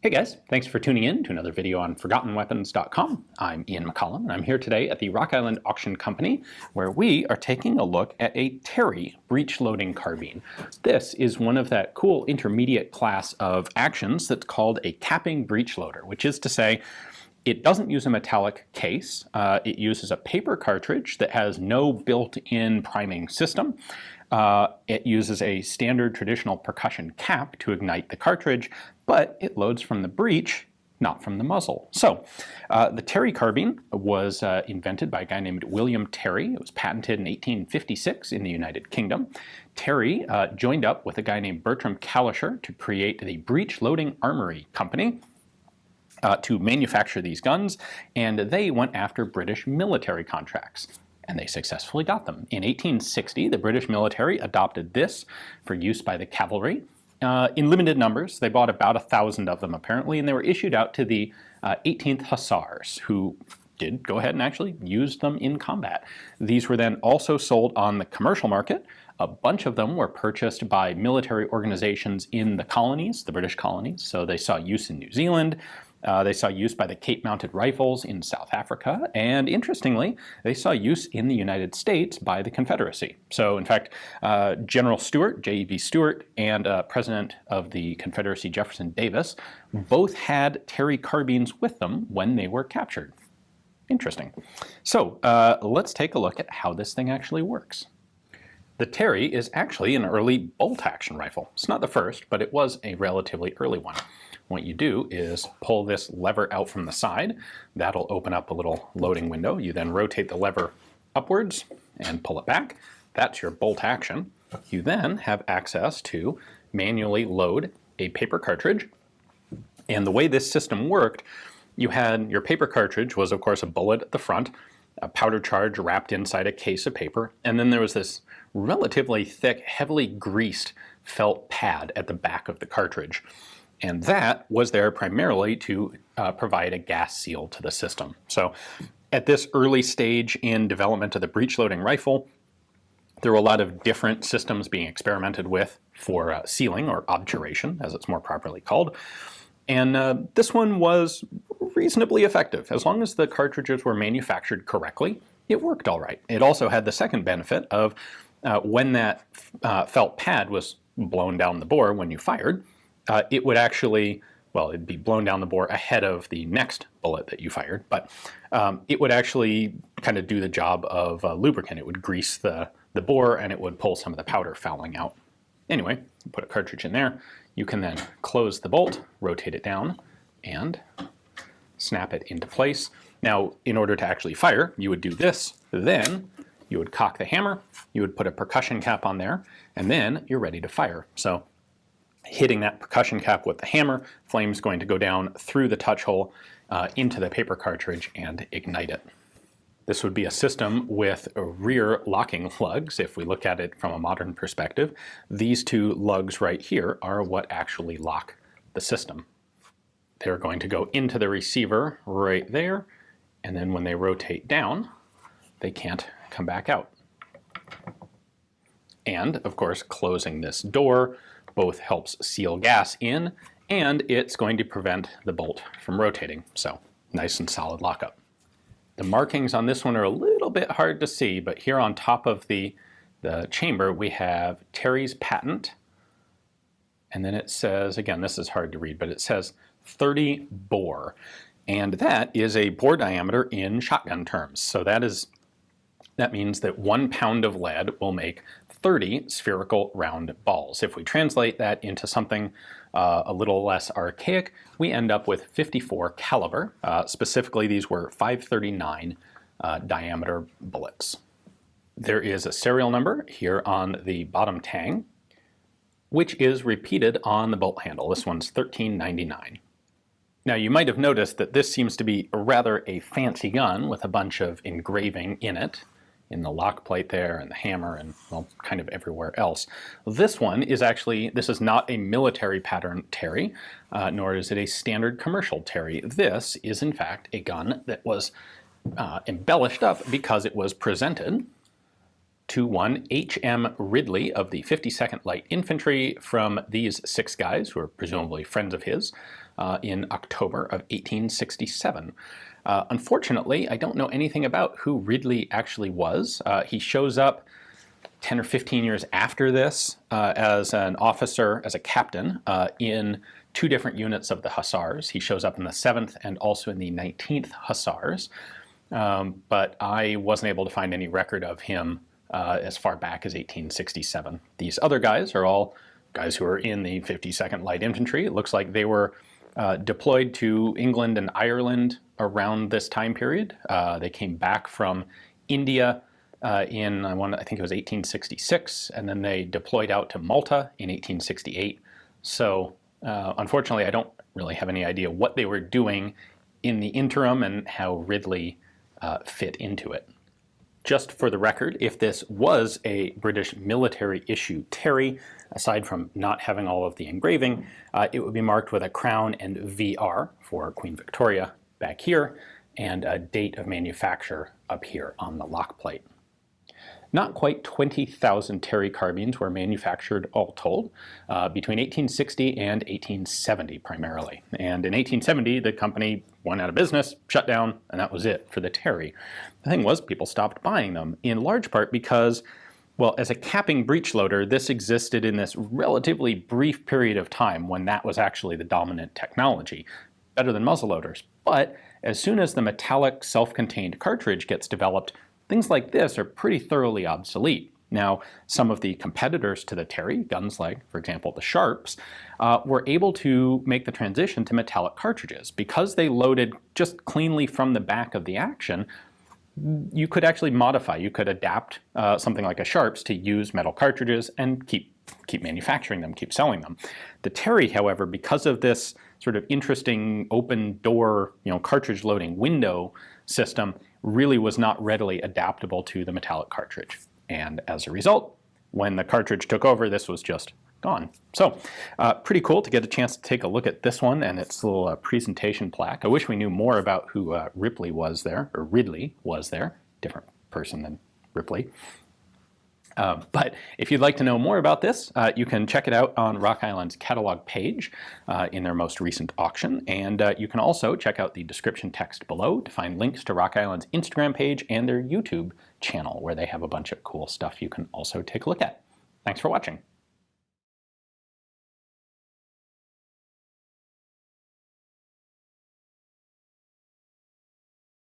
Hey guys, thanks for tuning in to another video on ForgottenWeapons.com. I'm Ian McCollum, and I'm here today at the Rock Island Auction Company, where we are taking a look at a Terry breech-loading carbine. This is one of that cool intermediate class of actions that's called a capping breech-loader, which is to say, it doesn't use a metallic case. It uses a paper cartridge that has no built-in priming system. It uses a standard traditional percussion cap to ignite the cartridge, but it loads from the breech, not from the muzzle. So the Terry carbine was invented by a guy named William Terry. It was patented in 1856 in the United Kingdom. Terry joined up with a guy named Bertram Kalisher to create the Breech-Loading Armory Company to manufacture these guns, and they went after British military contracts. And they successfully got them. In 1860, the British military adopted this for use by the cavalry. In limited numbers, they bought about 1,000 of them apparently, and they were issued out to the 18th Hussars, who did go ahead and actually use them in combat. These were then also sold on the commercial market. A bunch of them were purchased by military organizations in the colonies, the British colonies, so they saw use in New Zealand. They saw use by the Cape-mounted rifles in South Africa, and interestingly, they saw use in the United States by the Confederacy. So in fact, General Stuart, J.E.B. Stuart, and President of the Confederacy, Jefferson Davis, both had Terry carbines with them when they were captured. Interesting. So let's take a look at how this thing actually works. The Terry is actually an early bolt-action rifle. It's not the first, but it was a relatively early one. What you do is pull this lever out from the side. That'll open up a little loading window. You then rotate the lever upwards and pull it back. That's your bolt action. You then have access to manually load a paper cartridge. And the way this system worked, you had your paper cartridge was of course a bullet at the front, a powder charge wrapped inside a case of paper, and then there was this relatively thick, heavily greased felt pad at the back of the cartridge. And that was there primarily to provide a gas seal to the system. So at this early stage in development of the breech-loading rifle, there were a lot of different systems being experimented with for sealing, or obturation, as it's more properly called. And this one was reasonably effective. As long as the cartridges were manufactured correctly, it worked all right. It also had the second benefit of when that felt pad was blown down the bore when you fired, it would actually, well, it'd be blown down the bore ahead of the next bullet that you fired, but it would actually kind of do the job of lubricant. It would grease the bore and it would pull some of the powder fouling out. Anyway, put a cartridge in there. You can then close the bolt, rotate it down, and snap it into place. Now, in order to actually fire, you would do this, then you would cock the hammer, you would put a percussion cap on there, and then you're ready to fire. So hitting that percussion cap with the hammer, flame's going to go down through the touch hole into the paper cartridge and ignite it. This would be a system with rear locking lugs. If we look at it from a modern perspective, these two lugs right here are what actually lock the system. They're going to go into the receiver right there, and then when they rotate down, they can't come back out. And of course, closing this door both helps seal gas in, and it's going to prevent the bolt from rotating. So nice and solid lockup. The markings on this one are a little bit hard to see, but here on top of the chamber we have Terry's patent, and then it says, again, this is hard to read, but it says 30 bore, and that is a bore diameter in shotgun terms. So that means that 1 pound of lead will make 30 spherical round balls. If we translate that into something a little less archaic, we end up with 54 caliber. Specifically, these were 539 diameter bullets. There is a serial number here on the bottom tang, which is repeated on the bolt handle. This one's 1399. Now, you might have noticed that this seems to be rather a fancy gun with a bunch of engraving in it, in the lock plate there and the hammer and, well, kind of everywhere else. This one is actually, this is not a military pattern Terry, nor is it a standard commercial Terry. This is in fact a gun that was embellished up because it was presented to one H.M. Ridley of the 52nd Light Infantry from these 6 guys, who are presumably friends of his, in October of 1867. Unfortunately, I don't know anything about who Ridley actually was. He shows up 10 or 15 years after this as an officer, as a captain, in two different units of the Hussars. He shows up in the 7th and also in the 19th Hussars, but I wasn't able to find any record of him as far back as 1867. These other guys are all guys who are in the 52nd Light Infantry. It looks like they were deployed to England and Ireland around this time period. They came back from India I think it was 1866, and then they deployed out to Malta in 1868. So unfortunately, I don't really have any idea what they were doing in the interim and how Ridley fit into it. Just for the record, if this was a British military issue Terry, aside from not having all of the engraving, it would be marked with a crown and VR for Queen Victoria back here, and a date of manufacture up here on the lock plate. Not quite 20,000 Terry carbines were manufactured all told, between 1860 and 1870 primarily. And in 1870, the company went out of business, shut down, and that was it for the Terry. The thing was, people stopped buying them, in large part because, well, as a capping breechloader, this existed in this relatively brief period of time when that was actually the dominant technology, better than muzzleloaders. But as soon as the metallic self-contained cartridge gets developed, things like this are pretty thoroughly obsolete. Now, some of the competitors to the Terry, guns like, for example, the Sharps, were able to make the transition to metallic cartridges. Because they loaded just cleanly from the back of the action, you could actually modify, you could adapt something like a Sharps to use metal cartridges and keep manufacturing them, keep selling them. The Terry, however, because of this sort of interesting open door, cartridge loading window system, really was not readily adaptable to the metallic cartridge. And as a result, when the cartridge took over, this was just gone. So pretty cool to get a chance to take a look at this one and its little presentation plaque. I wish we knew more about who Ridley was there, different person than Ripley. But if you'd like to know more about this, you can check it out on Rock Island's catalog page in their most recent auction. And you can also check out the description text below to find links to Rock Island's Instagram page and their YouTube channel, where they have a bunch of cool stuff you can also take a look at. Thanks for watching.